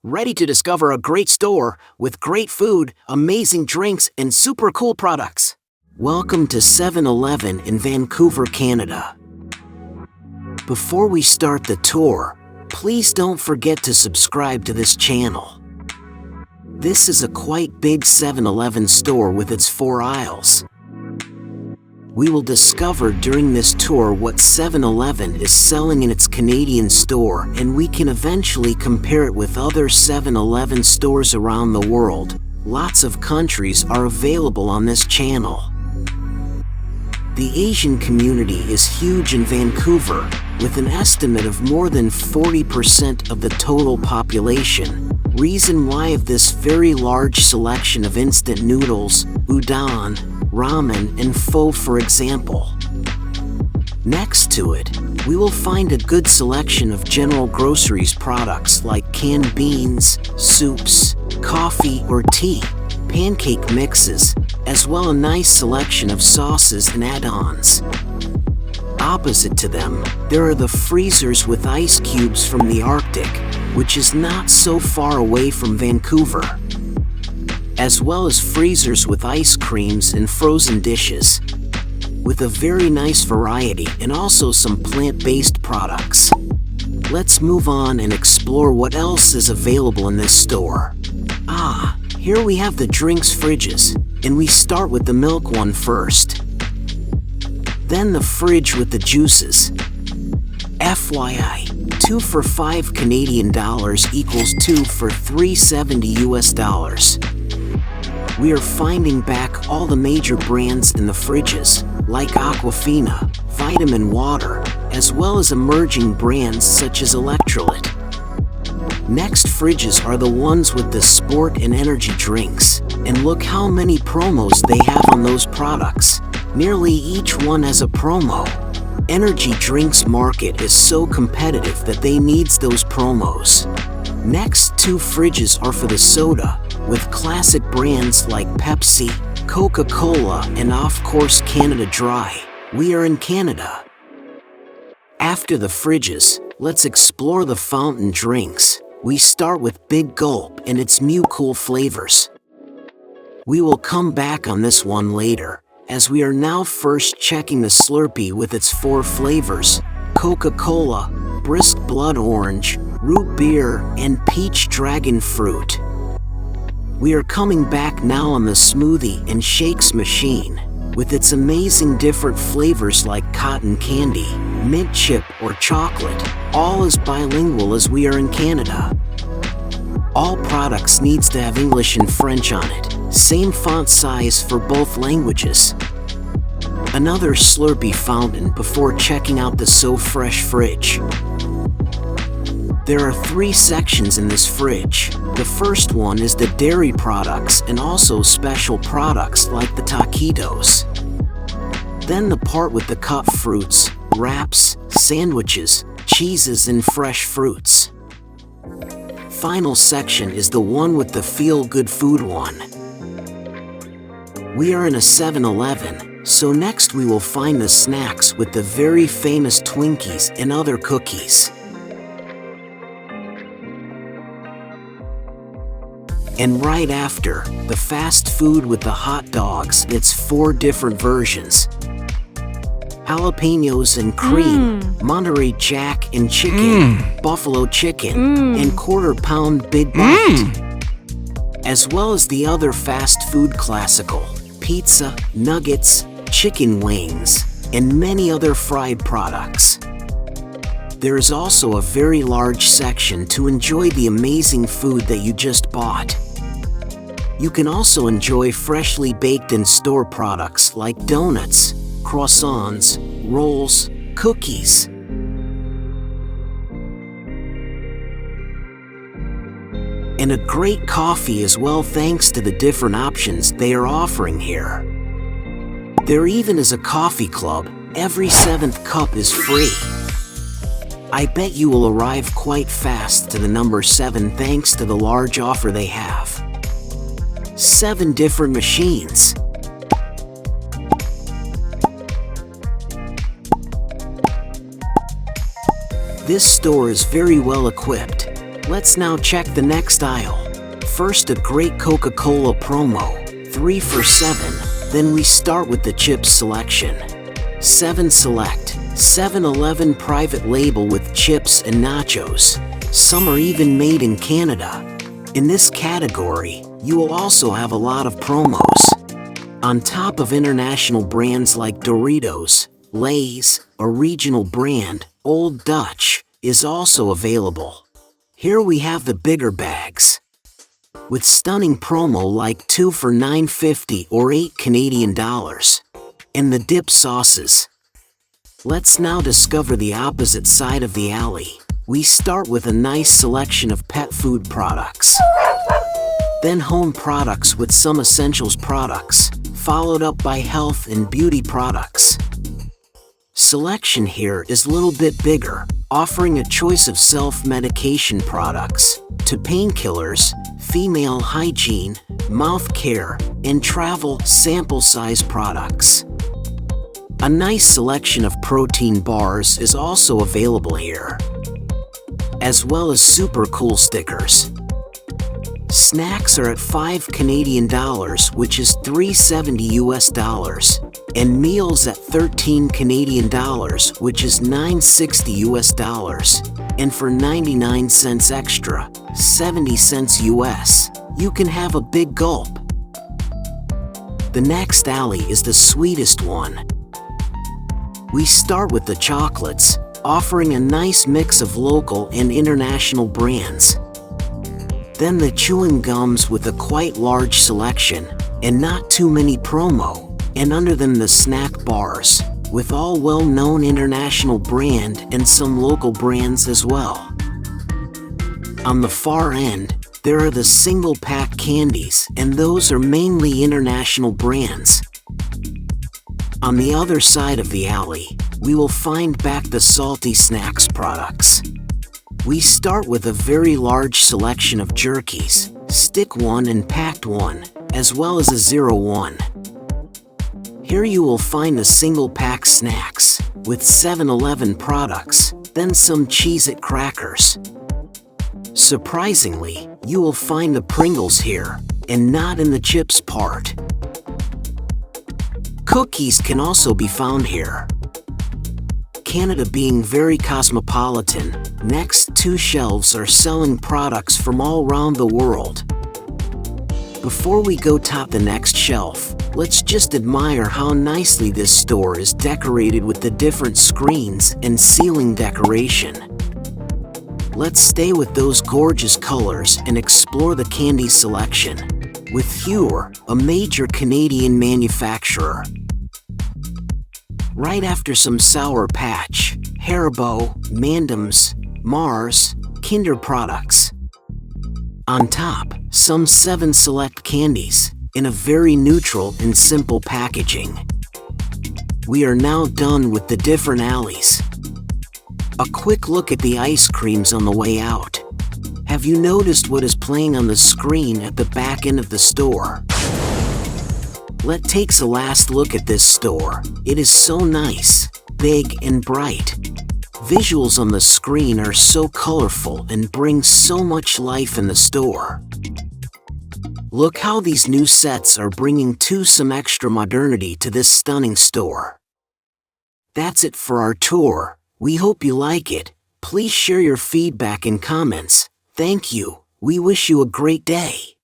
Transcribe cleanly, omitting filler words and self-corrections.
Ready to discover a great store with great food, amazing drinks, and super cool products. Welcome to 7-Eleven in Vancouver, Canada. Before we start the tour, please don't forget to subscribe to this channel. This is a quite big 7-Eleven store with its 4 aisles. We will discover during this tour what 7-Eleven is selling in its Canadian store, and we can eventually compare it with other 7-Eleven stores around the world. Lots of countries are available on this channel. The Asian community is huge in Vancouver, with an estimate of more than 40% of the total population. Reason why of this very large selection of instant noodles, udon, ramen, and pho, for example. Next to it, we will find a good selection of general groceries products like canned beans, soups, coffee or tea, pancake mixes, as well a nice selection of sauces and add-ons. Opposite to them, there are the freezers with ice cubes from the Arctic, which is not so far away from Vancouver, as well as freezers with ice creams and frozen dishes, with a very nice variety and also some plant-based products. Let's move on and explore what else is available in this store. Here we have the drinks fridges, and we start with the milk one first. Then the fridge with the juices. FYI, 2 for $5 Canadian equals 2 for $3.70 US. We are finding back all the major brands in the fridges, like Aquafina, Vitamin Water, as well as emerging brands such as Electrolyte. Next fridges are the ones with the sport and energy drinks, and look how many promos they have on those products. Nearly each one has a promo. Energy drinks market is so competitive that they needs those promos. Next 2 fridges are for the soda, with classic brands like Pepsi, Coca-Cola, and of course Canada Dry. We are in Canada. After the fridges, let's explore the fountain drinks. We start with Big Gulp and its cool flavors. We will come back on this one later, as we are now first checking the Slurpee with its 4 flavors: Coca-Cola, Brisk Blood Orange, Root Beer, and Peach Dragon Fruit. We are coming back now on the smoothie and shakes machine, with its amazing different flavors like cotton candy, mint chip, or chocolate, all as bilingual as we are in Canada. All products needs to have English and French on it, same font size for both languages. Another Slurpee fountain before checking out the So Fresh fridge. There are 3 sections in this fridge. The first one is the dairy products and also special products like the taquitos. Then the part with the cut fruits, wraps, sandwiches, cheeses, and fresh fruits. Final section is the one with the feel-good food one. We are in a 7-Eleven, so next we will find the snacks with the very famous Twinkies and other cookies. And right after, the fast food with the hot dogs, its 4 different versions. Jalapenos and cream, Monterey Jack and chicken, buffalo chicken, and quarter-pound Big Bite. As well as the other fast food classical, pizza, nuggets, chicken wings, and many other fried products. There is also a very large section to enjoy the amazing food that you just bought. You can also enjoy freshly baked in-store products like donuts, croissants, rolls, cookies. And a great coffee as well, thanks to the different options they are offering here. There even is a coffee club. Every 7th cup is free. I bet you will arrive quite fast to the number 7 thanks to the large offer they have. 7 different machines. This store is very well equipped. Let's now check the next aisle. First, a great Coca-Cola promo, 3 for $7. Then we start with the chips selection. 7 Select, 7-Eleven private label with chips and nachos. Some are even made in Canada. In this category, you will also have a lot of promos. On top of international brands like Doritos, Lay's, a regional brand, Old Dutch, is also available. Here we have the bigger bags, with stunning promo like 2 for $9.50 or $8 Canadian, and the dip sauces. Let's now discover the opposite side of the alley. We start with a nice selection of pet food products, then home products with some essentials products, followed up by health and beauty products. Selection here is a little bit bigger, offering a choice of self-medication products, to painkillers, female hygiene, mouth care, and travel sample size products. A nice selection of protein bars is also available here, as well as super cool stickers. Snacks are at $5 Canadian, which is $3.70 and meals at $13 Canadian, which is $9.60 and for 99 cents extra, 70 cents US, you can have a big gulp. The next alley is the sweetest one. We start with the chocolates, offering a nice mix of local and international brands. Then the chewing gums with a quite large selection, and not too many promo, and under them the snack bars, with all well-known international brand and some local brands as well. On the far end, there are the single-pack candies, and those are mainly international brands. On the other side of the alley, we will find back the salty snacks products. We start with a very large selection of jerkies, stick one and packed one, as well as a 01. Here you will find the single-pack snacks, with 7-Eleven products, then some Cheez-It crackers. Surprisingly, you will find the Pringles here, and not in the chips part. Cookies can also be found here. Canada being very cosmopolitan, next 2 shelves are selling products from all around the world. Before we go top the next shelf, let's just admire how nicely this store is decorated with the different screens and ceiling decoration. Let's stay with those gorgeous colors and explore the candy selection, with Huer, a major Canadian manufacturer. Right after some Sour Patch, Haribo, Mandams, Mars, Kinder products. On top, some 7 Select candies, in a very neutral and simple packaging. We are now done with the different alleys. A quick look at the ice creams on the way out. Have you noticed what is playing on the screen at the back end of the store? Let's take a last look at this store. It is so nice, big and bright. Visuals on the screen are so colorful and bring so much life in the store. Look how these new sets are bringing some extra modernity to this stunning store. That's it for our tour. We hope you like it. Please share your feedback and comments. Thank you. We wish you a great day.